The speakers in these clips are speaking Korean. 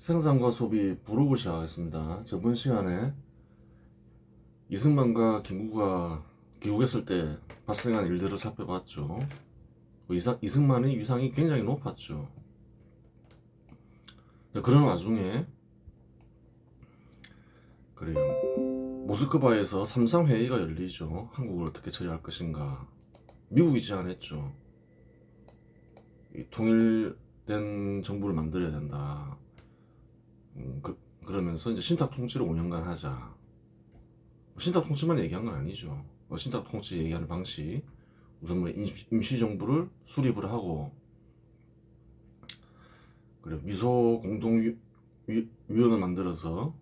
생산과 소비 부록을 시작하겠습니다. 저번 시간에 이승만과 김구가 귀국했을 때 발생한 일들을 살펴봤죠. 이승만의 위상이 굉장히 높았죠. 그런 와중에 그래요. 모스크바에서 삼상회의가 열리죠. 한국을 어떻게 처리할 것인가. 미국이 제안했죠. 통일된 정부를 만들어야 된다. 그러면서 이제 신탁 통치를 5년간 하자. 신탁 통치만 얘기한 건 아니죠. 신탁 통치 얘기하는 방식, 우선 뭐 임시 정부를 수립을 하고, 그리고 미소 공동위원을 만들어서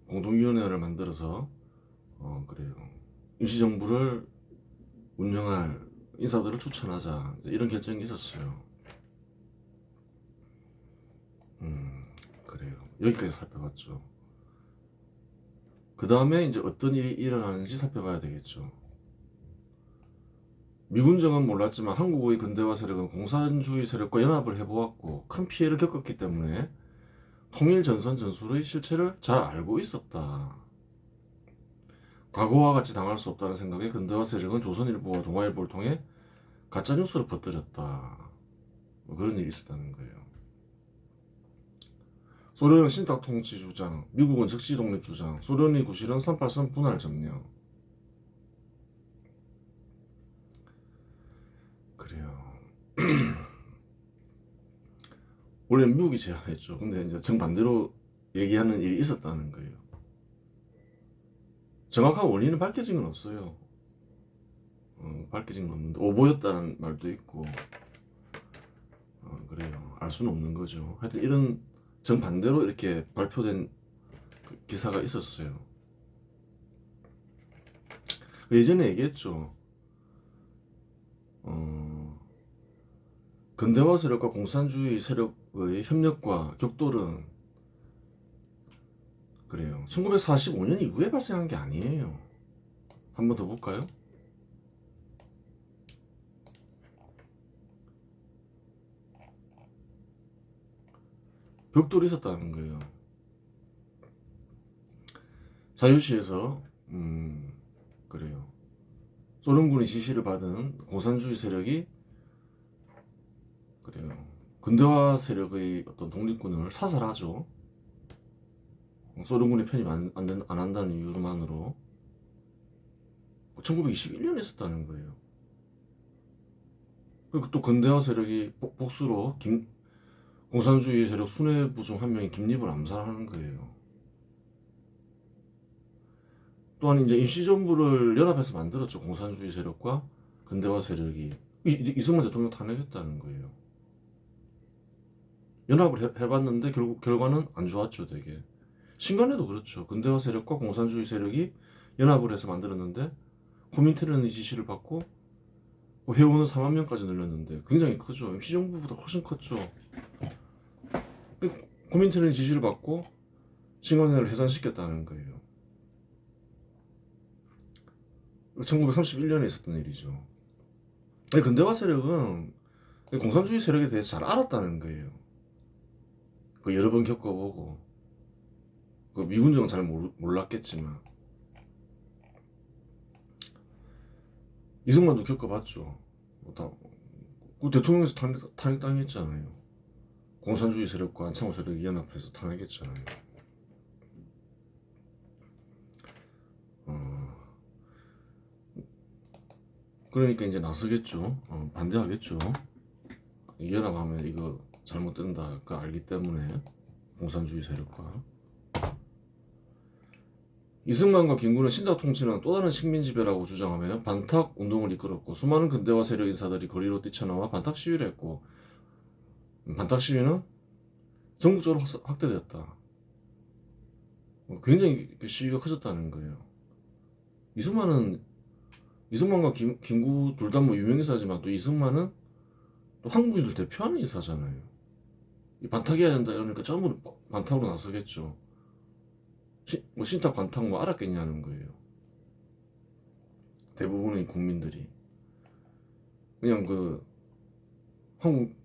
공동위원회를 만들어서 그래요. 임시 정부를 운영할 인사들을 추천하자, 이런 결정이 있었어요. 그래요. 여기까지 살펴봤죠. 그 다음에 이제 어떤 일이 일어나는지 살펴봐야 되겠죠. 미군정은 몰랐지만 한국의 근대화 세력은 공산주의 세력과 연합을 해보았고 큰 피해를 겪었기 때문에 통일 전선 전술의 실체를 잘 알고 있었다. 과거와 같이 당할 수 없다는 생각에 근대화 세력은 조선일보와 동아일보를 통해 가짜뉴스를 퍼뜨렸다. 그런 일이 있었다는 거예요. 소련은 신탁 통치 주장, 미국은 적시 독립 주장, 소련의 구실은 383 분할 점령. 그래요. 원래 미국이 제안했죠. 근데 이제 정반대로 얘기하는 일이 있었다는 거예요. 정확한 원인은 밝혀진 건 없어요. 밝혀진 건 없는데 오보였다는 말도 있고, 그래요. 알 수는 없는 거죠. 하여튼 이런 정반대로 이렇게 발표된 기사가 있었어요. 예전에 얘기했죠. 근대화 세력과 공산주의 세력의 협력과 격돌은 그래요. 1945년 이후에 발생한 게 아니에요. 한 번 더 볼까요? 격돌이 있었다는 거예요. 자유시에서 그래요. 소련군의 지시를 받은 공산주의 세력이 그래요. 근대화 세력의 어떤 독립군을 사살하죠. 소련군의 편입 안 한다는 이유만으로 1921년에 있었다는 거예요. 그리고 또 근대화 세력이 복수로 공산주의 세력 수뇌부 중 한 명이 김립을 암살하는 거예요. 또한 이제 임시정부를 연합해서 만들었죠. 공산주의 세력과 근대화 세력이 이승만 대통령 탄핵했다는 거예요. 연합을 해봤는데 결과는 안 좋았죠. 되게 신간에도 그렇죠. 근대화 세력과 공산주의 세력이 연합을 해서 만들었는데 코민테른의 지시를 받고 회원은 4만 명까지 늘렸는데 굉장히 크죠. 임시정부보다 훨씬 컸죠. 코민테른의 지시를 받고 신간회를 해산시켰다는 거예요. 1931년에 있었던 일이죠. 근대화 세력은 공산주의 세력에 대해서 잘 알았다는 거예요. 여러 번 겪어보고 미군정은 잘 몰랐겠지만 이승만도 겪어봤죠. 대통령에서 탄핵당했잖아요. 공산주의 세력과 안창호 세력이 연합해서 탄핵했잖아요. 그러니까 이제 나서겠죠. 반대하겠죠. 연합하면 이거 잘못된다. 그 알기 때문에 공산주의 세력과 이승만과 김구는 신탁 통치는 또 다른 식민지배라고 주장하며 반탁 운동을 이끌었고 수많은 근대화 세력 인사들이 거리로 뛰쳐나와 반탁 시위를 했고 반탁 시위는 전국적으로 확대되었다. 굉장히 시위가 커졌다는 거예요. 이승만과 김구 둘 다 뭐 유명인사지만 또 이승만은 또 한국인들 대표하는 인사잖아요. 반탁해야 된다 이러니까 전부 반탁으로 나서겠죠. 신탁 반탁 뭐 알았겠냐는 거예요. 대부분의 국민들이 그냥 한국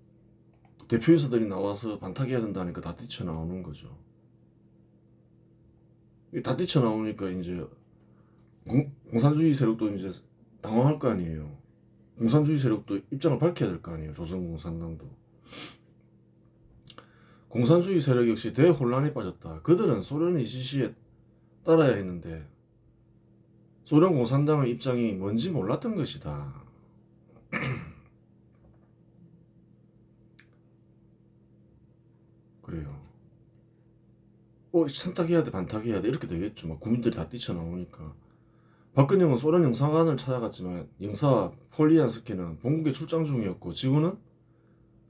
대표인사들이 나와서 반탁해야 된다니까 다 뛰쳐나오는 거죠. 다 뛰쳐나오니까 이제 공산주의 세력도 이제 당황할 거 아니에요. 공산주의 세력도 입장을 밝혀야 될 거 아니에요. 조선공산당도. 공산주의 세력 역시 대혼란에 빠졌다. 그들은 소련의 지시에 따라야 했는데 소련 공산당의 입장이 뭔지 몰랐던 것이다. 그래요. 선택해야 돼, 반탁해야 돼 이렇게 되겠죠. 막 국민들이 다 뛰쳐나오니까. 박근영은 소련 영사관을 찾아갔지만 영사 폴리안스키는 본국에 출장 중이었고 지구는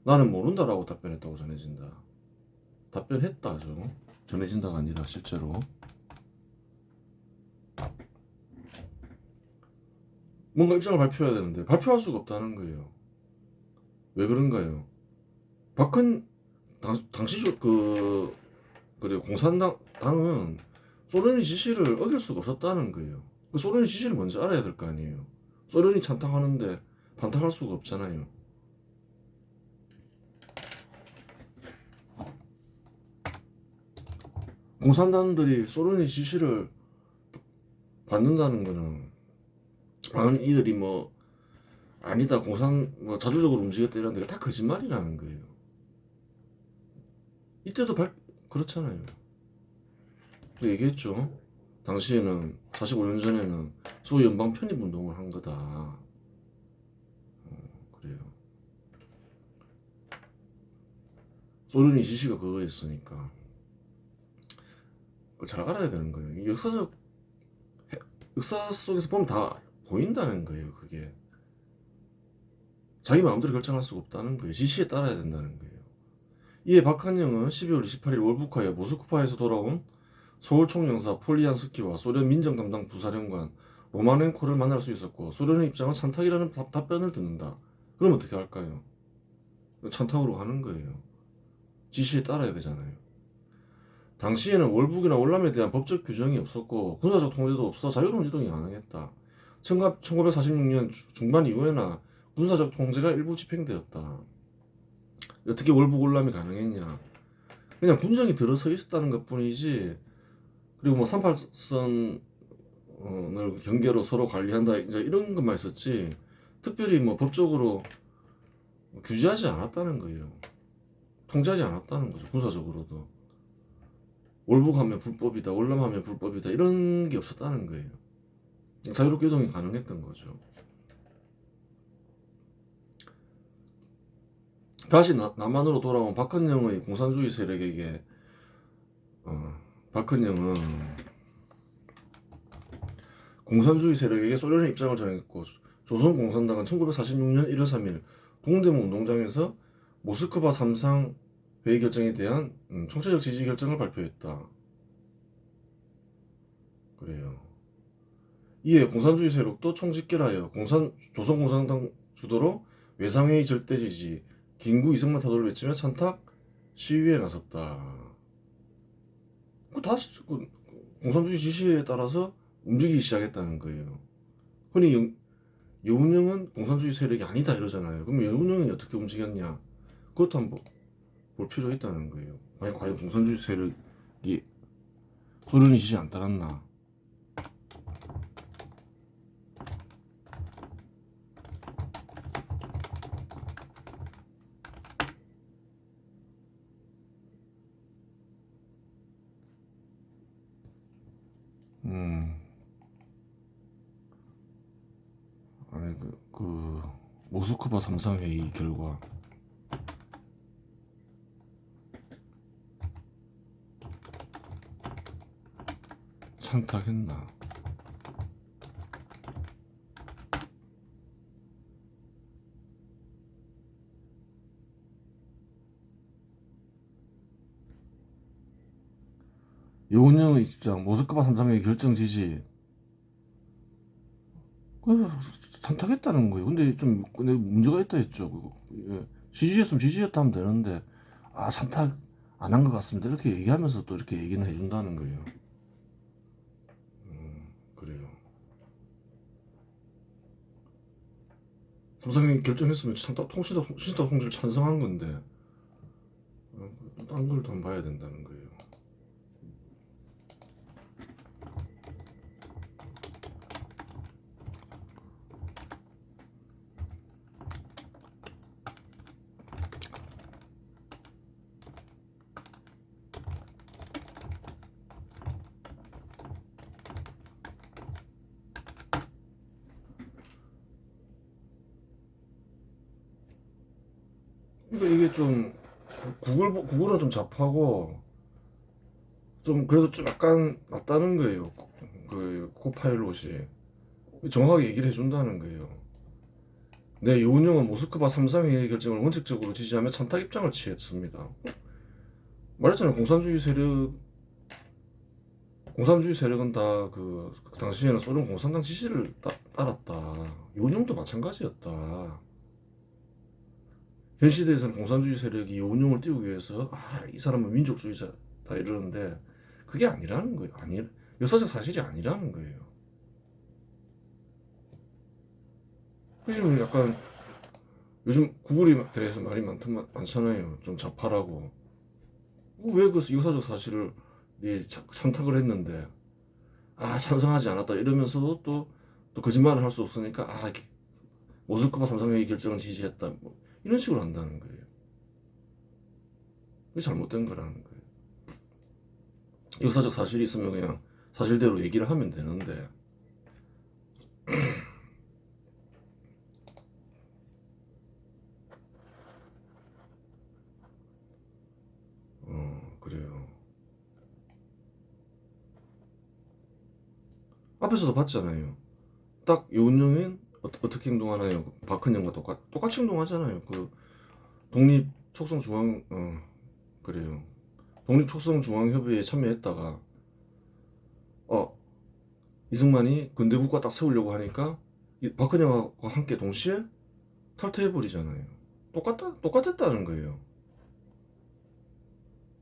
나는 모른다라고 답변했다고 전해진다. 답변했다죠. 전해진다가 아니라 실제로. 뭔가 입장을 발표해야 되는데 발표할 수가 없다는 거예요. 왜 그런가요? 당시 그리고 공산당은 소련의 지시를 어길 수가 없었다는 거예요. 그 소련의 지시를 먼저 알아야 될 거 아니에요. 소련이 찬탁하는데 반탁할 수가 없잖아요. 공산당들이 소련의 지시를 받는다는 거는 많은 이들이 뭐 아니다 뭐 자주적으로 움직였다 이런 데가 다 거짓말이라는 거예요. 이때도 그렇잖아요. 얘기했죠. 당시에는 45년 전에는 소위 연방 편입 운동을 한 거다. 그래요. 소련이 지시가 그거였으니까 그걸 잘 알아야 되는 거예요. 역사 속에서 보면 다 보인다는 거예요. 그게 자기 마음대로 결정할 수가 없다는 거예요. 지시에 따라야 된다는 거예요. 이에 박한영은 12월 28일 월북하여 모스크바에서 돌아온 서울 총영사 폴리안스키와 소련 민정 담당 부사령관 로마넨코를 만날 수 있었고 소련의 입장은 찬탁이라는 답변을 듣는다. 그럼 어떻게 할까요? 찬탁으로 가는 거예요. 지시에 따라야 되잖아요. 당시에는 월북이나 월남에 대한 법적 규정이 없었고 군사적 통제도 없어 자유로운 이동이 가능했다. 1946년 중반 이후에나 군사적 통제가 일부 집행되었다. 어떻게 월북 월남이 가능했냐? 그냥 군정이 들어서 있었다는 것뿐이지. 그리고 뭐 38선을 경계로 서로 관리한다 이제 이런 것만 있었지. 특별히 뭐 법적으로 규제하지 않았다는 거예요. 통제하지 않았다는 거죠. 군사적으로도. 월북하면 불법이다, 월남하면 불법이다 이런 게 없었다는 거예요. 자유롭게 이동이 가능했던 거죠. 다시 남한으로 돌아온 박헌영의 공산주의 세력에게 박헌영은 공산주의 세력에게 소련의 입장을 전했고 조선공산당은 1946년 1월 3일 동대문 운동장에서 모스크바 3상 회의 결정에 대한 총체적 지지 결정을 발표했다. 그래요. 이에 공산주의 세력도 총집결하여 조선공산당 주도로 외상회의 절대 지지, 김구 이승만 타도를 외치며 찬탁 시위에 나섰다. 공산주의 지시에 따라서 움직이기 시작했다는 거예요. 흔히 여운형은 공산주의 세력이 아니다 이러잖아요. 그럼 여운형이 어떻게 움직였냐? 그것도 한번 볼 필요가 있다는 거예요. 과연 공산주의 세력이 소련이 지시 안 따랐나? 아니 그 모스크바 3상 회의 결과 찬탁했나? 여운형의 입장, 모스크바 3상 회의 결정 지지. 찬탁했다는 거예요. 근데 문제가 있다 했죠. 지지했으면 지지했다 하면 되는데 찬탁 안 한 것 같습니다. 이렇게 얘기하면서 또 이렇게 얘기는 해준다는 거예요. 그래요. 삼성이 결정했으면 신탁 통지를 찬성한 건데 딴 걸 좀 봐야 된다는 거예요. 그러니까 이게 좀 구글은 좀 잡하고 좀 그래도 좀 약간 낫다는 거예요. 그 코파일롯이 정확하게 얘기를 해준다는 거예요. 네, 이운영은 모스크바 3.3회의 결정을 원칙적으로 지지하며 찬탁 입장을 취했습니다. 말했잖아요. 공산주의 세력은 다 그 당시에는 소련 공산당 지시를 따랐다. 이운영도 마찬가지였다. 현 시대에서는 공산주의 세력이 이운영을 띄우기 위해서 이 사람은 민족주의자다 이러는데 그게 아니라는 거예요. 역사적 사실이 아니라는 거예요. 요즘 구글에 대해서 말이 많잖아요. 좀 좌파라고. 왜 그 역사적 사실을 참탁을 했는데 찬성하지 않았다 이러면서도 또 거짓말을 할 수 없으니까 모스크바 3.3회의 결정을 지지했다 뭐 이런 식으로 한다는 거예요. 그게 잘못된 거라는 거예요. 역사적 사실이 있으면 그냥 사실대로 얘기를 하면 되는데 그래요. 앞에서도 봤잖아요. 딱 이운영은 어떻게 행동하나요? 박헌영과 똑같이 행동하잖아요. 그 독립 촉성 중앙 그래요. 독립 촉성 중앙협의회에 참여했다가 이승만이 근대국가 딱 세우려고 하니까 박헌영과 함께 동시에 탈퇴해버리잖아요. 똑같았다는 거예요.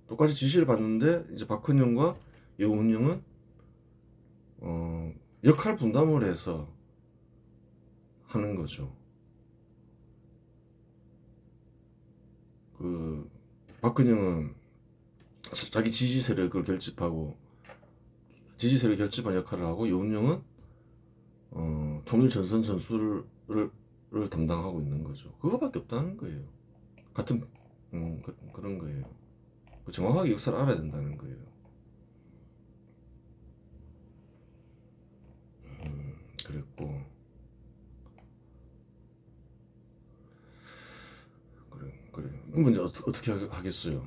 똑같이 지시를 받는데 이제 박헌영과 이운영은 역할 분담을 해서 하는 거죠. 그 박근영은 자기 지지 세력을 결집한 역할을 하고 이운영은 통일 전선 전술을 담당하고 있는 거죠. 그거밖에 없다는 거예요. 같은 그런 거예요. 정확하게 역사를 알아야 된다는 거예요. 그랬고 그래. 그럼 이제 어떻게 하겠어요?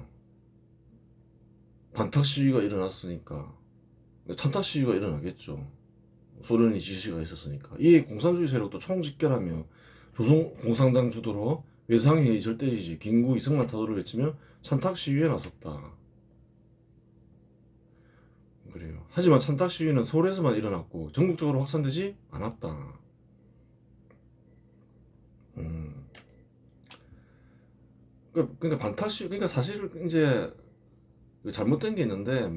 반탁 시위가 일어났으니까 찬탁 시위가 일어나겠죠. 소련이 지시가 있었으니까. 이 공산주의 세력도 총집결하며 조선 공산당 주도로 외상회의 절대지지 김구 이승만 타도를 외치며 찬탁 시위에 나섰다. 그래요. 하지만 찬탁 시위는 서울에서만 일어났고 전국적으로 확산되지 않았다. 그러니까 반탁 시위, 그러니까 사실 이제 잘못된 게 있는데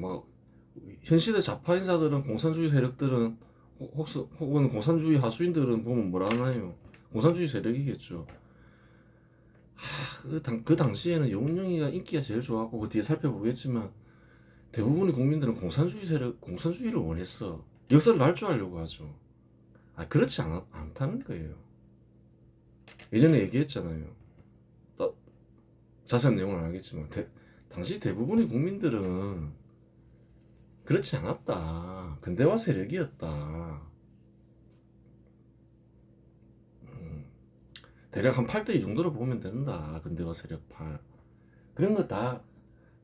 현 시대 좌파 인사들은 공산주의 세력들은 혹은 공산주의 하수인들은 보면 뭐라 하나요? 공산주의 세력이겠죠. 그 당시에는 이운영이가 인기가 제일 좋았고 그 뒤에 살펴보겠지만 대부분의 국민들은 공산주의를 원했어. 역사를 날조하려고 하죠. 그렇지 않다는 거예요. 예전에 얘기했잖아요. 자세한 내용은 알겠지만 당시 대부분의 국민들은 그렇지 않았다. 근대화 세력이었다. 대략 한 8대 2 정도로 보면 된다. 근대화 세력 8. 그런 거 다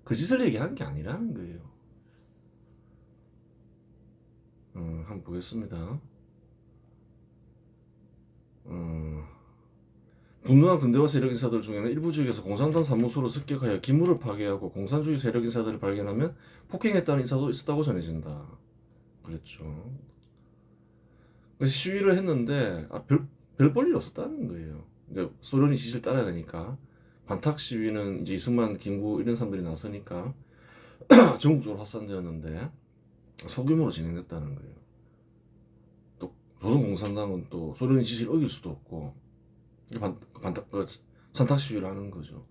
거짓을 얘기하는 게 아니라는 거예요. 한번 보겠습니다. 분노한 근대화 세력 인사들 중에는 일부 지역에서 공산당 사무소로 습격하여 기물을 파괴하고 공산주의 세력 인사들을 발견하면 폭행했다는 인사도 있었다고 전해진다. 그랬죠. 그래서 시위를 했는데 별 볼일 없었다는 거예요. 이제 소련이 지시를 따라야 되니까 반탁 시위는 이제 이승만, 김구 이런 사람들이 나서니까 전국적으로 확산되었는데 소규모로 진행됐다는 거예요. 또 조선공산당은 또 소련의 지시를 어길 수도 없고 찬탁 시위를 하는 거죠.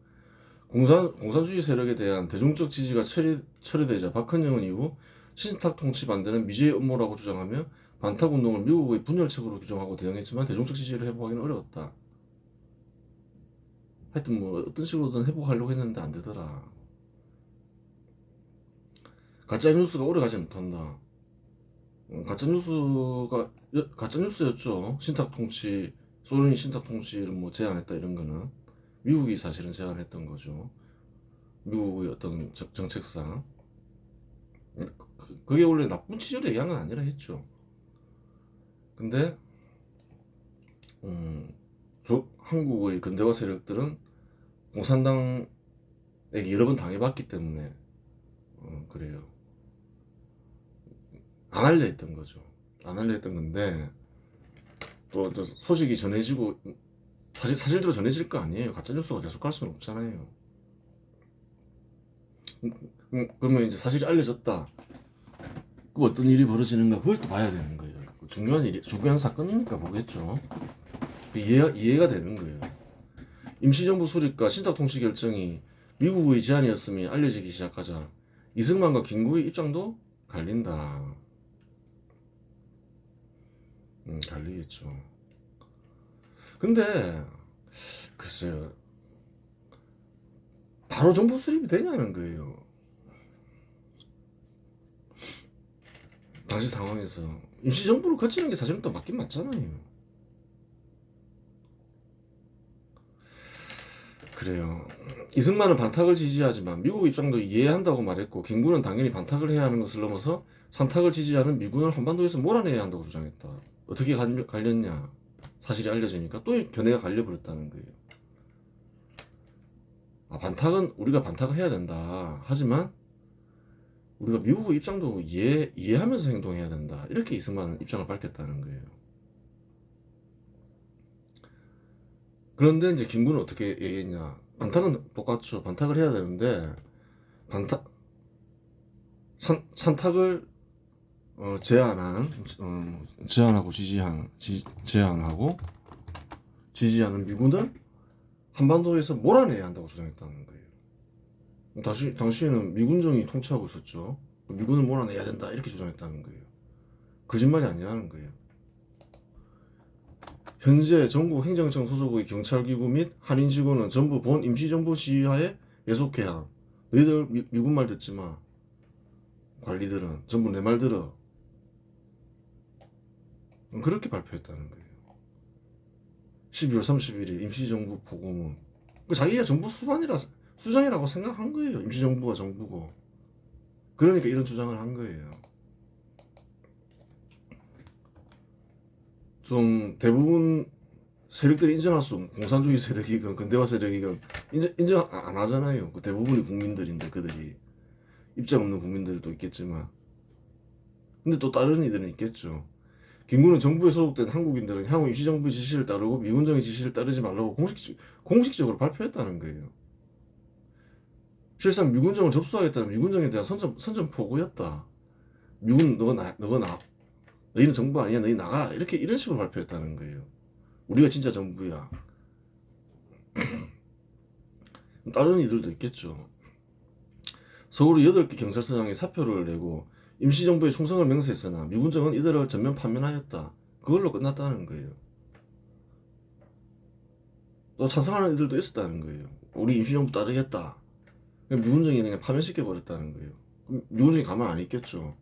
공산주의 세력에 대한 대중적 지지가 철회되자 박헌영은 이후 신탁 통치 반대는 미제의 음모라고 주장하며 반탁 운동을 미국의 분열책으로 규정하고 대응했지만 대중적 지지를 회복하기는 어려웠다. 하여튼 뭐 어떤 식으로든 회복하려고 했는데 안 되더라. 가짜 뉴스가 오래 가지 못한다. 가짜 뉴스였죠. 신탁 통치, 소련이 신탁 통치를 뭐 제안했다 이런 거는 미국이 사실은 제안했던 거죠. 미국의 어떤 정책상 그게 원래 나쁜 취지로 얘기한 건 아니라 했죠. 근데 한국의 근대화 세력들은 공산당에게 여러 번 당해봤기 때문에 그래요. 안 하려 했던 거죠. 안 하려 했던 건데 또 소식이 전해지고 사실대로 전해질 거 아니에요. 가짜뉴스가 계속 갈 수는 없잖아요. 그러면 이제 사실이 알려졌다. 그 어떤 일이 벌어지는가 그걸 또 봐야 되는 거예요. 중요한 사건이니까 보겠죠. 이해가 되는 거예요. 임시정부 수립과 신탁통치 결정이 미국의 제안이었음이 알려지기 시작하자 이승만과 김구의 입장도 갈린다. 갈리겠죠. 근데 글쎄요, 바로 정부 수립이 되냐는 거예요. 당시 상황에서 임시정부를 거치는 게 사실은 또 맞긴 맞잖아요. 그래요. 이승만은 반탁을 지지하지만 미국 입장도 이해한다고 말했고 김구는 당연히 반탁을 해야 하는 것을 넘어서 산탁을 지지하는 미군을 한반도에서 몰아내야 한다고 주장했다. 어떻게 갈렸냐? 사실이 알려지니까 또 견해가 갈려버렸다는 거예요. 반탁은 우리가 반탁을 해야 된다. 하지만 우리가 미국의 입장도 이해하면서 행동해야 된다. 이렇게 이승만은 입장을 밝혔다는 거예요. 그런데 이제 김구는 어떻게 얘기했냐? 반탁은 똑같죠. 반탁을 해야 되는데 산탁을 제안하고 제안하고 지지하는 미군을 한반도에서 몰아내야 한다고 주장했다는 거예요. 당시에는 미군정이 통치하고 있었죠. 미군을 몰아내야 된다 이렇게 주장했다는 거예요. 거짓말이 아니라는 거예요. 현재 전국 행정청 소속의 경찰기구 및 한인 직원은 전부 본 임시정부 지휘하에 예속해야. 너희들 미군 말 듣지 마. 관리들은 전부 내 말 들어. 그렇게 발표했다는 거예요. 12월 31일 임시정부 보고문. 자기가 정부 수장이라고 생각한 거예요. 임시정부가 정부고. 그러니까 이런 주장을 한 거예요. 좀 대부분 세력들이 인정할 수 없는 공산주의 세력이건 근대화 세력이건 인정 안 하잖아요. 그 대부분이 국민들인데 그들이 입장 없는 국민들도 있겠지만 근데 또 다른 이들은 있겠죠. 김구는 정부에 소속된 한국인들은 향후 임시정부 지시를 따르고 미군정의 지시를 따르지 말라고 공식적으로 발표했다는 거예요. 실상 미군정을 접수하겠다는 미군정에 대한 선전포고였다. 미군 너희는 정부 아니야, 너희 나가 이런 식으로 발표했다는 거예요. 우리가 진짜 정부야. 다른 이들도 있겠죠. 서울의 8개 경찰서장이 사표를 내고 임시정부에 충성을 맹세했으나 미군정은 이들을 전면 파면하였다. 그걸로 끝났다는 거예요. 또 찬성하는 이들도 있었다는 거예요. 우리 임시정부 따르겠다. 미군정이 그냥 파면시켜버렸다는 거예요. 미군정이 가만 안 있겠죠.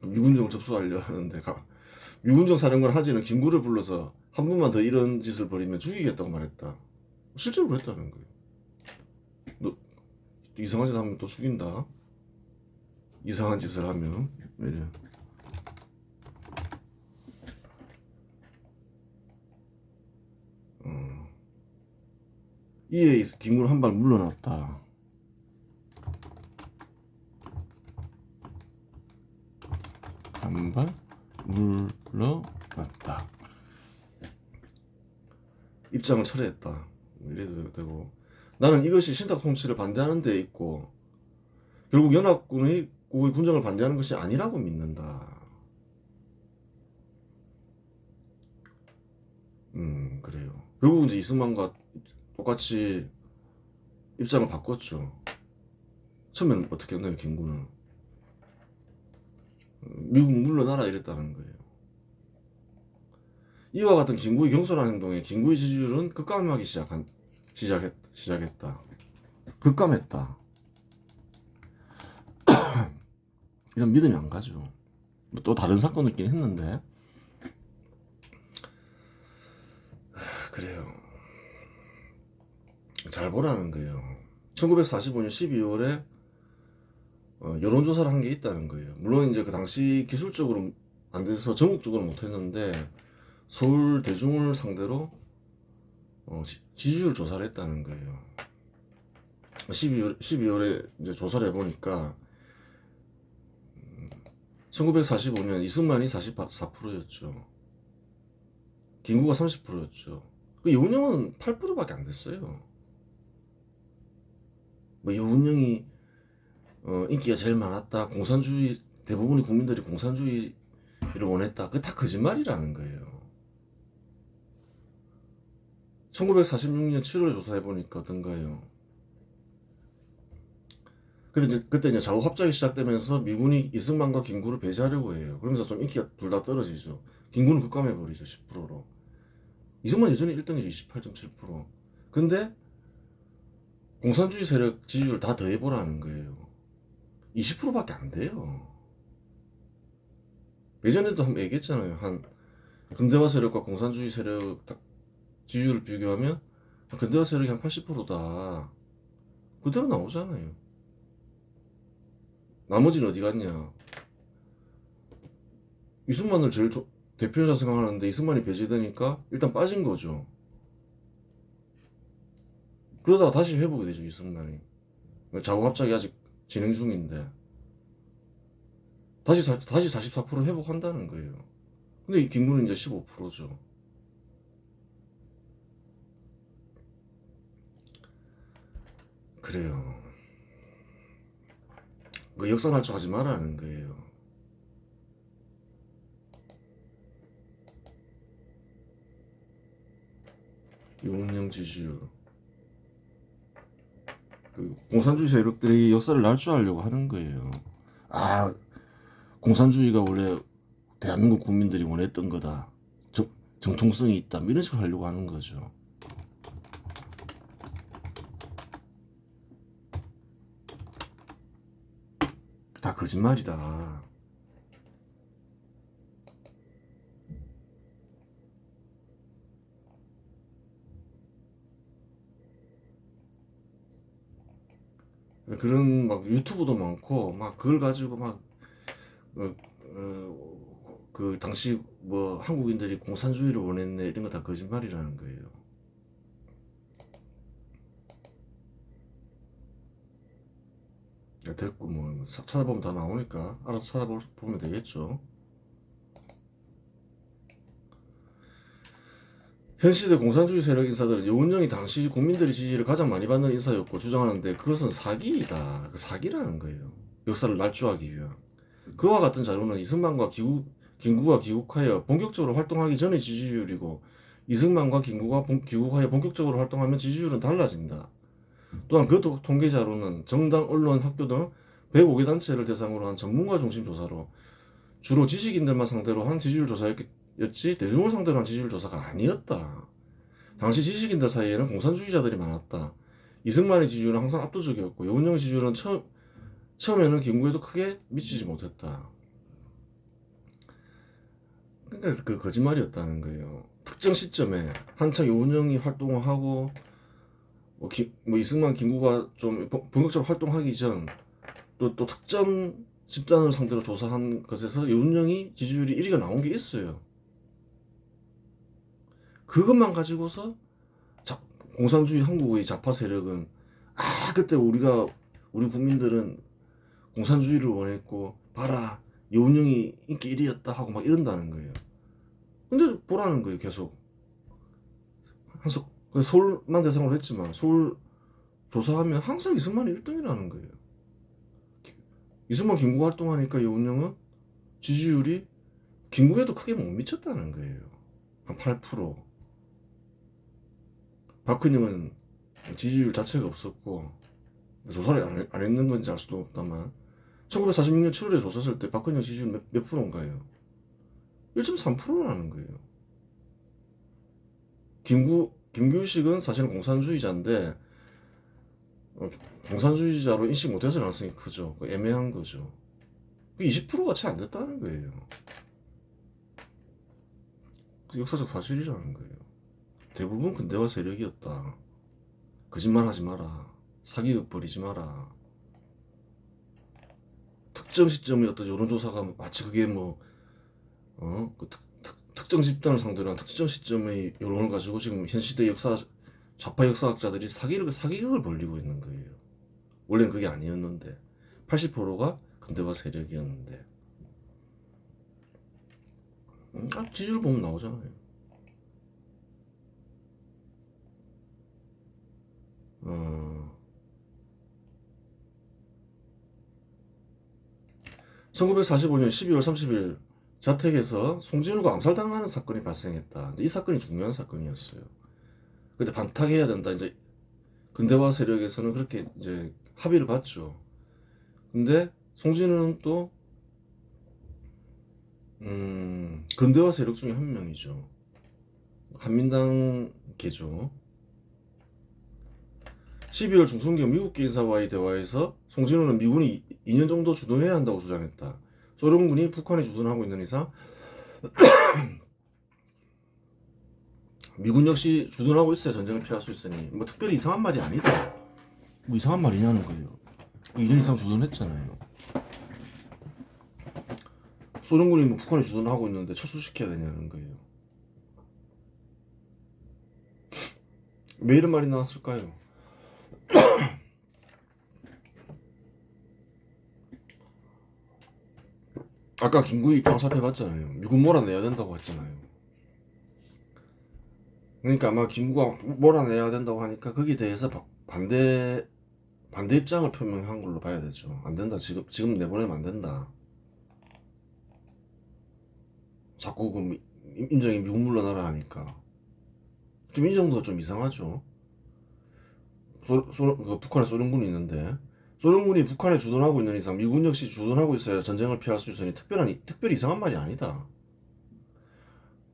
미군정 접수하려 하는데 미군정 사령관 하지는 김구를 불러서 한 번만 더 이런 짓을 벌이면 죽이겠다고 말했다. 실제로 그랬다는 거예요. 너 이상한 짓 하면 또 죽인다. 이상한 짓을 하면 이래. 이에 김구를 한 발 물러났다. 한 발 물러났다. 입장을 철회했다. 이래도 되고 나는 이것이 신탁 통치를 반대하는 데 있고 결국 연합군의 군정을 반대하는 것이 아니라고 믿는다. 그래요. 결국 이제 이승만과 똑같이 입장을 바꿨죠. 처음에는 어떻게 했나요, 김구는? 미국 물러나라 이랬다는 거예요. 이와 같은 김구의 경솔한 행동에 김구의 지지율은 급감하기 시작했다. 급감했다. 이런 믿음이 안 가죠. 또 다른 사건도 있긴 했는데. 그래요. 잘 보라는 거예요. 1945년 12월에 여론조사를 한 게 있다는 거예요. 물론 이제 그 당시 기술적으로 안 돼서 전국적으로 못했는데 서울 대중을 상대로 지지율 조사를 했다는 거예요. 12월에 이제 조사를 해보니까 1945년 이승만이 44%였죠. 김구가 30%였죠. 이운영은 8%밖에 안 됐어요. 뭐 이운영이 인기가 제일 많았다. 공산주의 대부분의 국민들이 공산주의를 원했다. 그게 다 거짓말이라는 거예요. 1946년 7월에 조사해 보니까 어떤가요? 그때 이제 좌우 합작이 시작되면서 미군이 이승만과 김구를 배제하려고 해요. 그러면서 좀 인기가 둘 다 떨어지죠. 김구는 급감해 버리죠. 10%로. 이승만 여전히 1등이죠. 28.7%. 근데 공산주의 세력 지지율 다 더해보라는 거예요. 20%밖에 안 돼요. 예전에도 한번 얘기했잖아요. 한 근대화 세력과 공산주의 세력 지지율을 비교하면 근대화 세력이 한 80%다. 그대로 나오잖아요. 나머지는 어디 갔냐? 이승만을 제일 대표자 생각하는데 이승만이 배제되니까 일단 빠진 거죠. 그러다가 다시 회복이 되죠, 이승만이. 자국합작이 아직 진행 중인데 다시 44% 회복한다는 거예요. 근데 이 김구는 이제 15%죠. 그래요. 그 역산할 줄 하지 말라는 거예요. 이운영 지지율. 그 공산주의 세력들이 역사를 날조하려고 하는 거예요. 아, 공산주의가 원래 대한민국 국민들이 원했던 거다. 정통성이 있다. 이런 식으로 하려고 하는 거죠. 다 거짓말이다. 그런 막 유튜브도 많고 막 그걸 가지고 막 그 당시 뭐 한국인들이 공산주의를 원했네 이런 거 다 거짓말이라는 거예요. 됐고 뭐 찾아보면 다 나오니까 알아서 찾아보면 되겠죠. 현 시대 공산주의 세력 인사들은 여운형이 당시 국민들의 지지를 가장 많이 받는 인사였고 주장하는데 그것은 사기이다. 사기라는 거예요. 역사를 날조하기 위한. 그와 같은 자료는 이승만과 김구가 귀국하여 본격적으로 활동하기 전의 지지율이고 이승만과 김구가 귀국하여 본격적으로 활동하면 지지율은 달라진다. 또한 그 통계 자료는 정당, 언론, 학교 등 105개 단체를 대상으로 한 전문가 중심 조사로 주로 지식인들만 상대로 한 지지율 조사였지 대중을 상대로 한 지지율 조사가 아니었다. 당시 지식인들 사이에는 공산주의자들이 많았다. 이승만의 지지율은 항상 압도적이었고 여운형 지지율은 처음에는 김구에도 크게 미치지 못했다. 그러니까 그 거짓말이었다는 거예요. 특정 시점에 한창 여운형이 활동을 하고 뭐 이승만, 김구가 좀 본격적으로 활동하기 전 또 특정 집단을 상대로 조사한 것에서 여운형이 지지율이 1위가 나온 게 있어요. 그것만 가지고서 공산주의 한국의 좌파 세력은 그때 우리 국민들은 공산주의를 원했고 봐라 여운형이 인기 1위였다 하고 막 이런다는 거예요. 근데 보라는 거예요. 계속 서울만 대상으로 했지만 서울 조사하면 항상 이승만이 1등이라는 거예요. 이승만 김구 활동하니까 여운형은 지지율이 김구에도 크게 못 미쳤다는 거예요. 한 8%. 박근혜는 지지율 자체가 없었고 조사를 안 했는 건지 알 수도 없다만 1946년 7월에 조사했을 때 박근혜 지지율 몇 프로인가요? 1.3%라는 거예요. 김규식은 사실은 공산주의자인데 공산주의자로 인식 못해서 가능성이 크죠. 애매한 거죠. 20%가 채 안 됐다는 거예요. 그 역사적 사실이라는 거예요. 대부분 근대화 세력이었다. 거짓말 하지 마라. 사기극 벌이지 마라. 특정 시점의 어떤 여론조사가 마치 그게 그 특정 집단을 상대로 한 특정 시점의 여론을 가지고 지금 현 시대 좌파 역사학자들이 사기극을 벌리고 있는 거예요. 원래는 그게 아니었는데 80%가 근대화 세력이었는데 지지율 보면 나오잖아요. 1945년 12월 30일 자택에서 송진우가 암살당하는 사건이 발생했다. 이 사건이 중요한 사건이었어요. 근데 반탁해야 된다. 이제 근대화 세력에서는 그렇게 이제 합의를 봤죠. 근데 송진우는 또 근대화 세력 중에 한 명이죠. 한민당 계죠. 12월 중순경 미국 인사와의 대화에서 송진우는 미군이 2년 정도 주둔해야 한다고 주장했다. 소련군이 북한에 주둔하고 있는 이상 미군 역시 주둔하고 있어야 전쟁을 피할 수 있으니 특별히 이상한 말이 아니다. 이상한 말이냐는 거예요. 2년 이상 주둔했잖아요. 소련군이 북한에 주둔하고 있는데 철수시켜야 되냐는 거예요. 왜 이런 말이 나왔을까요? 아까 김구희 입장 살펴봤잖아요. 미군 몰아내야 된다고 했잖아요. 그러니까 아마 김구가 몰아내야 된다고 하니까 거기에 대해서 반대 입장을 표명한 걸로 봐야 되죠. 안 된다. 지금 내보내면 안 된다. 자꾸 그 임정이 미국 물러나라 하니까 좀 이 정도가 좀 이상하죠. 그 북한에 소련군이 있는데 소련군이 북한에 주둔하고 있는 이상 미군 역시 주둔하고 있어야 전쟁을 피할 수 있으니 특별히 이상한 말이 아니다.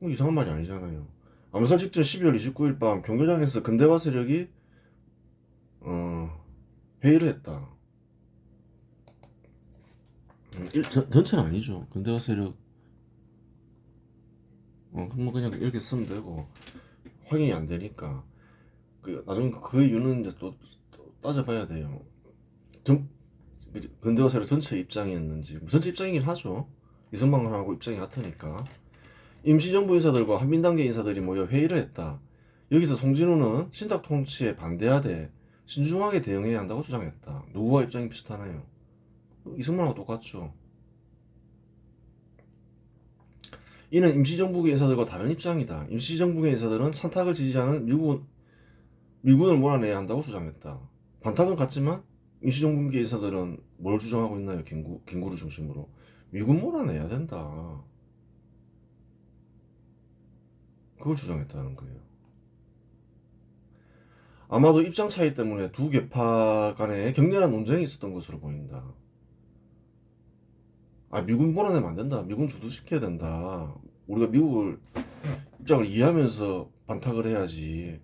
이상한 말이 아니잖아요. 암살 직전 12월 29일 밤 경교장에서 근대화 세력이 회의를 했다. 전체는 아니죠. 근대화 세력 그냥 이렇게 쓰면 되고 확인이 안 되니까 나중에 그 이유는 이제 또 따져봐야 돼요. 근대화 세력 전체 입장이었는지 전체 입장이긴 하죠. 이승만하고 입장이 같으니까. 임시정부 인사들과 한민당계 인사들이 모여 회의를 했다. 여기서 송진우는 신탁 통치에 반대하되 신중하게 대응해야 한다고 주장했다. 누구와 입장이 비슷하나요? 이승만하고 똑같죠. 이는 임시정부계 인사들과 다른 입장이다. 임시정부계 인사들은 산탁을 지지하는 미군을 몰아내야 한다고 주장했다. 반탁은 같지만 임시정부계 인사들은 뭘 주장하고 있나요? 김구를 중심으로 미군 몰아내야 된다. 그걸 주장했다는 거예요. 아마도 입장 차이 때문에 두 계파 간에 격렬한 논쟁이 있었던 것으로 보인다. 미군 몰아내면 안 된다. 미군 주도시켜야 된다. 우리가 미국을 입장을 이해하면서 반탁을 해야지.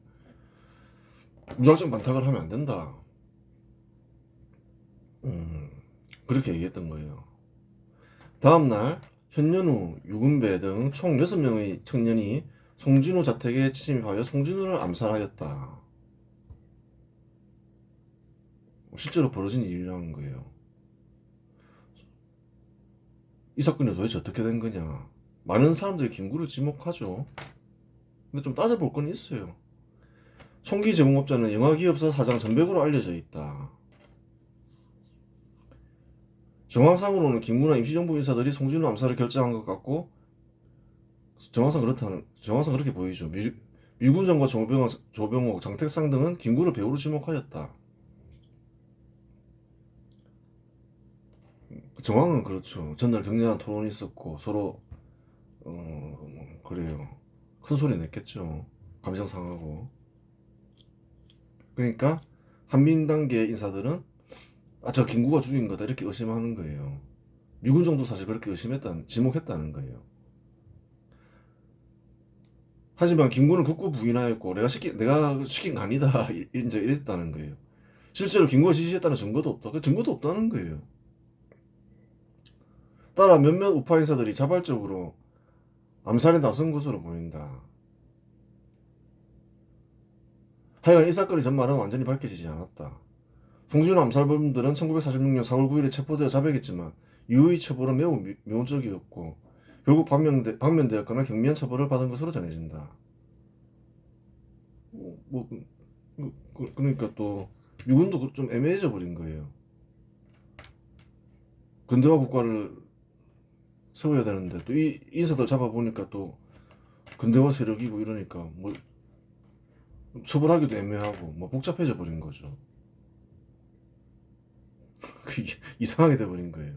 무작정 반탁을 하면 안 된다. 그렇게 얘기했던 거예요. 다음날 현연우, 유근배 등 총 6명의 청년이 송진우 자택에 침입하여 송진우를 암살하였다. 실제로 벌어진 일이라는 거예요. 이 사건이 도대체 어떻게 된 거냐. 많은 사람들이 김구를 지목하죠. 근데 좀 따져볼 건 있어요. 총기 제공업자는 영화기업사 사장 전백으로 알려져 있다. 정황상으로는 김구나 임시정부 인사들이 송진우 암살을 결정한 것 같고 정황상 그렇게 보이죠. 미군정과 조병옥, 장택상 등은 김구를 배우로 지목하였다. 정황은 그렇죠. 전날 격렬한 토론이 있었고 서로 그래요. 큰 소리 냈겠죠. 감정 상하고. 그러니까 한민당계 인사들은 저 김구가 죽인 거다 이렇게 의심하는 거예요. 미군 정도 사실 그렇게 지목했다는 거예요. 하지만 김구는 극구 부인하였고 내가 시킨 거 아니다 이제 이랬다는 거예요. 실제로 김구가 지시했다는 증거도 없다. 그 증거도 없다는 거예요. 따라 몇몇 우파 인사들이 자발적으로 암살에 나선 것으로 보인다. 하여간 이 사건의 전말은 완전히 밝혀지지 않았다. 송진호 암살범들은 1946년 4월 9일에 체포되어 자백했지만 이후의 처벌은 매우 미온적이었고 결국 방면되었거나 경미한 처벌을 받은 것으로 전해진다. 그러니까 또 미군도 좀 애매해져 버린 거예요. 근대화 국가를 세워야 되는데 또 이 인사들 잡아보니까 또 근대화 세력이고 이러니까 뭐 처벌하기도 애매하고 뭐 복잡해져 버린 거죠. 그게 이상하게 돼 버린 거예요.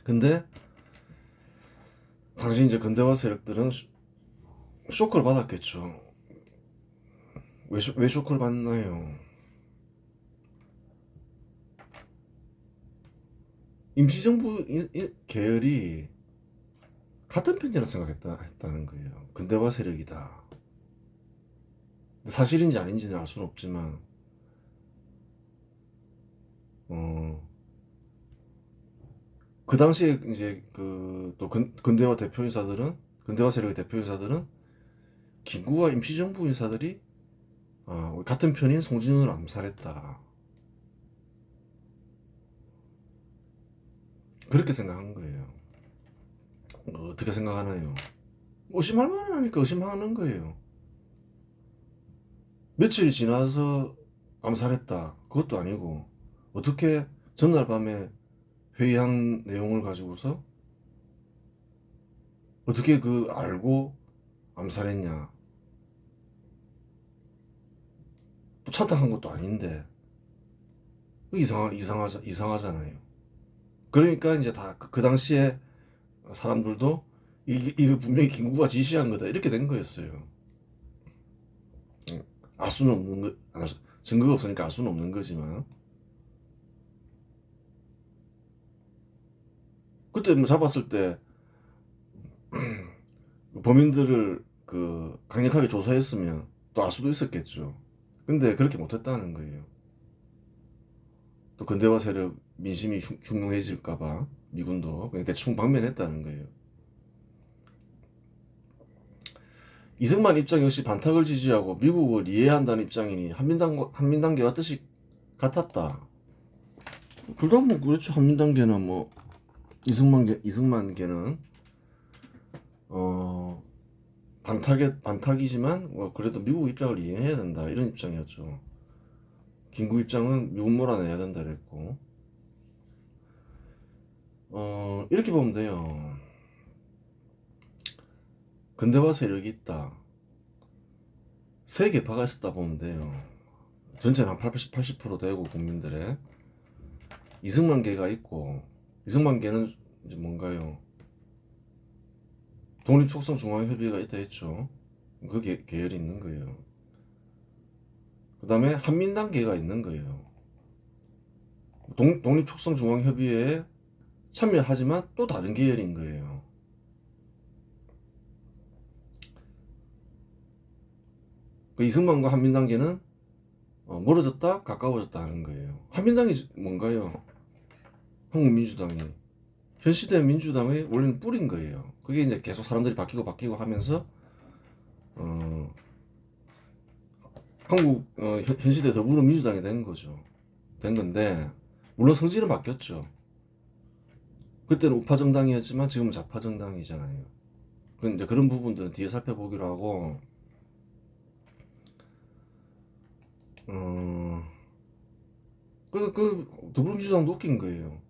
근데 당시 이제 근대화 세력들은 쇼크를 받았겠죠. 왜 쇼크를 받나요? 임시정부 계열이 같은 편이라 생각했다는 거예요. 근대화 세력이다. 사실인지 아닌지는 알 수는 없지만, 그 당시에 이제 또 근대화 세력의 대표 인사들은 김구와 임시정부 인사들이 같은 편인 송진우를 암살했다. 그렇게 생각한 거예요. 어떻게 생각하나요? 의심할 만하니까 의심하는 거예요. 며칠이 지나서 암살했다. 그것도 아니고 어떻게 전날 밤에 회의한 내용을 가지고서 어떻게 알고 암살했냐. 또 차탁한 것도 아닌데 이상하잖아요. 그러니까 이제 다 그 당시에 사람들도 이거 분명히 김구가 지시한 거다 이렇게 된 거였어요. 알 수는 없는 증거가 없으니까 알 수는 없는 거지만 그때 뭐 잡았을 때 범인들을 강력하게 조사했으면 또 알 수도 있었겠죠. 근데 그렇게 못했다는 거예요. 또 근대화 세력 민심이 흉흉해질까봐 미군도 그냥 대충 방면했다는 거예요. 이승만 입장 역시 반탁을 지지하고 미국을 이해한다는 입장이니 한민단계와 뜻이 같았다. 둘 다 뭐 그렇죠. 한민단계나 뭐 이승만계는 반탁이지만 그래도 미국 입장을 이해해야 된다 이런 입장이었죠. 김구 입장은 미국 몰아내야 된다 그랬고 이렇게 보면 돼요. 근대화 세력이 있다. 세 계파가 있었다 보면 돼요. 전체는 한 80% 되고 국민들의 이승만계가 있고 이승만계는 이제 뭔가요? 독립촉성중앙협의회가 있다 했죠. 그 계열이 있는 거예요. 그 다음에 한민당계가 있는 거예요. 독립촉성중앙협의회에 참여하지만 또 다른 계열인 거예요. 이승만과 한민당계는 멀어졌다 가까워졌다 하는 거예요. 한민당이 뭔가요? 한국민주당이 현 시대 민주당의 원래는 뿌린 거예요. 그게 이제 계속 사람들이 바뀌고 하면서 현 시대 더불어민주당이 된 거죠. 된 건데 물론 성질은 바뀌었죠. 그때는 우파 정당이었지만 지금은 좌파 정당이잖아요. 이제 그런 부분들은 뒤에 살펴보기로 하고 더불어민주당도 웃긴 거예요.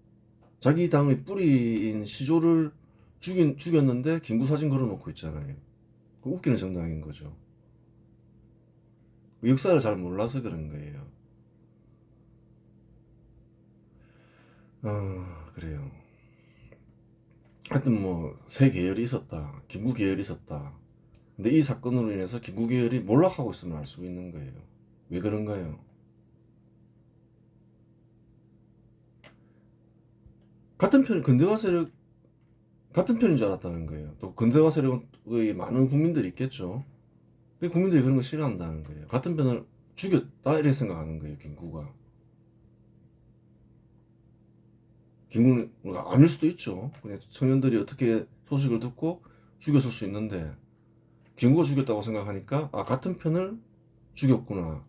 자기 당의 뿌리인 시조를 죽였는데 김구 사진 걸어놓고 있잖아요. 그 웃기는 정당인 거죠. 역사를 잘 몰라서 그런 거예요. 그래요. 하여튼 뭐 세 계열이 있었다. 김구 계열이 있었다. 근데 이 사건으로 인해서 김구 계열이 몰락하고 있음을 알 수 있는 거예요. 왜 그런가요? 같은 편, 근대화 세력, 같은 편인 줄 알았다는 거예요. 또 근대화 세력의 많은 국민들이 있겠죠. 국민들이 그런 거 싫어한다는 거예요. 같은 편을 죽였다 이렇게 생각하는 거예요. 김구가. 김구는 아닐 수도 있죠. 그냥 청년들이 어떻게 소식을 듣고 죽였을 수 있는데 김구가 죽였다고 생각하니까 아 같은 편을 죽였구나.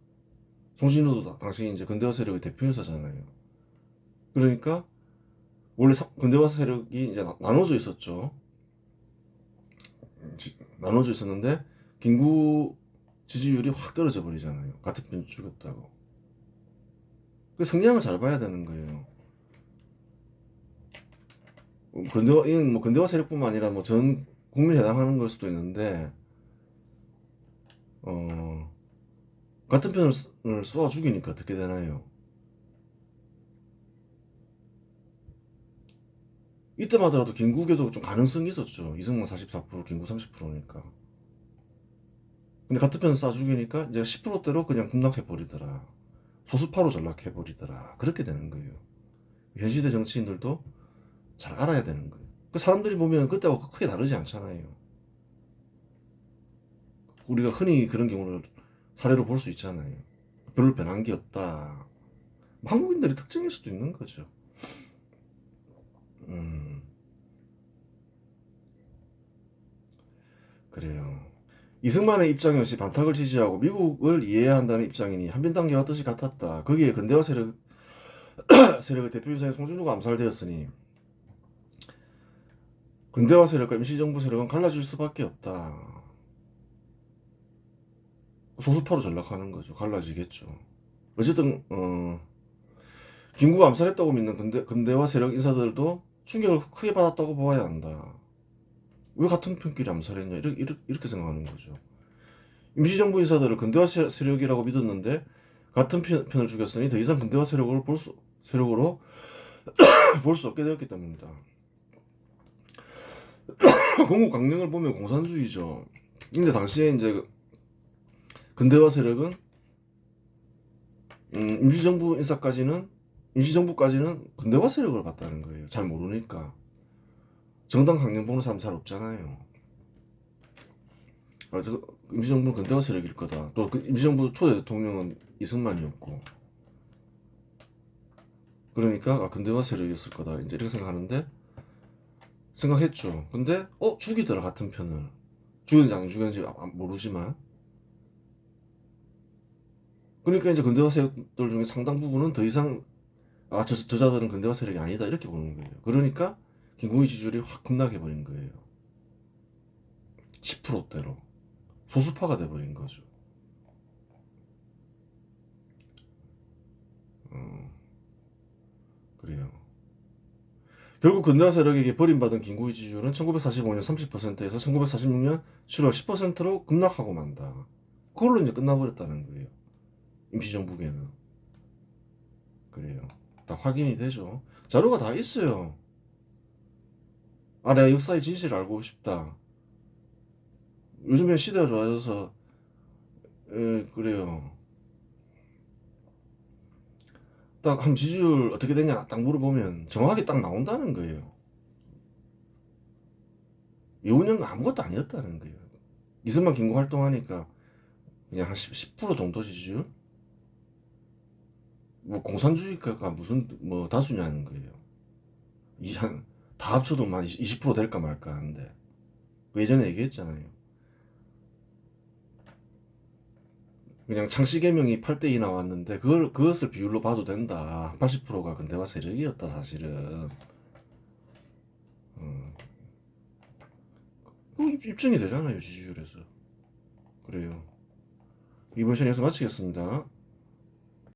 송신호도 당시 이제 근대화 세력의 대표인사잖아요. 그러니까 원래 근대화 세력이 이제 나눠져 있었죠. 나눠져 있었는데 김구 지지율이 확 떨어져 버리잖아요. 같은 편 죽였다고. 그 성향을 잘 봐야 되는 거예요. 이건 뭐 근대화 세력뿐만 아니라 뭐 전 국민에 해당하는 걸 수도 있는데 같은 편을 쏘아 죽이니까 어떻게 되나요? 이때만 하더라도 김구계도 좀 가능성이 있었죠. 이승만 44%, 김구 30%니까. 근데 같은 편 쏴 죽이니까 이제 10%대로 그냥 급락해버리더라. 소수파로 전락해버리더라. 그렇게 되는 거예요. 현 시대 정치인들도 잘 알아야 되는 거예요. 그 사람들이 보면 그때하고 크게 다르지 않잖아요. 우리가 흔히 그런 경우를 사례로 볼 수 있잖아요. 별로 변한 게 없다. 한국인들의 특징일 수도 있는 거죠. 그래요. 이승만의 입장 역시 반탁을 지지하고 미국을 이해해야 한다는 입장이니 한빈단계와 뜻이 같았다. 거기에 근대화 세력의 대표이사인 송준호가 암살되었으니 근대화 세력과 임시정부 세력은 갈라질 수밖에 없다. 소수파로 전락하는 거죠. 갈라지겠죠. 어쨌든 김구가 암살했다고 믿는 근대화 세력 인사들도 충격을 크게 받았다고 보아야 한다. 왜 같은 편끼리 암살했냐 이렇게 생각하는 거죠. 임시정부 인사들을 근대화 세력이라고 믿었는데 같은 편을 죽였으니 더 이상 근대화 세력으로 볼 수 없게 되었기 때문이다. 건국 강령을 보면 공산주의죠. 근데 당시에 이제 근대화 세력은 임시정부까지는 근대화 세력을 봤다는 거예요. 잘 모르니까. 정당 강령 보는 사람 잘 없잖아요. 임시정부는 근대화 세력일 거다. 또 그 임시정부 초대 대통령은 이승만이었고. 그러니까 근대화 세력이었을 거다. 이제 이렇게 생각했죠. 근데 죽이더라 같은 편을. 죽였는지 안 죽였는지 모르지만. 그러니까 이제 근대화 세력들 중에 상당 부분은 더 이상 저자들은 근대화 세력이 아니다 이렇게 보는 거예요. 그러니까 김구의 지지율이 확 급락해 버린 거예요. 10%대로 소수파가 돼 버린 거죠. 그래요. 결국 근대화 세력에게 버림받은 김구의 지지율은 1945년 30%에서 1946년 7월 10%로 급락하고 만다. 그걸로 이제 끝나버렸다는 거예요. 임시정부계는. 그래요. 다 확인이 되죠. 자료가 다 있어요. 내가 역사의 진실을 알고 싶다. 요즘에 시대가 좋아져서 그래요. 딱 한 지지율 어떻게 되냐 딱 물어보면 정확하게 딱 나온다는 거예요. 이훈영은 아무것도 아니었다는 거예요. 이승만 김구 활동하니까 그냥 한 10% 정도 지지율? 뭐 공산주의가 무슨 뭐 다수냐는 거예요. 다 합쳐도 만 20% 될까 말까 하는데 예전에 얘기했잖아요. 그냥 창씨개명이 8대2 나왔는데 그것을 비율로 봐도 된다. 80%가 근대화 세력이었다 사실은. 입증이 되잖아요 지지율에서. 그래요. 이번 시간에서 마치겠습니다.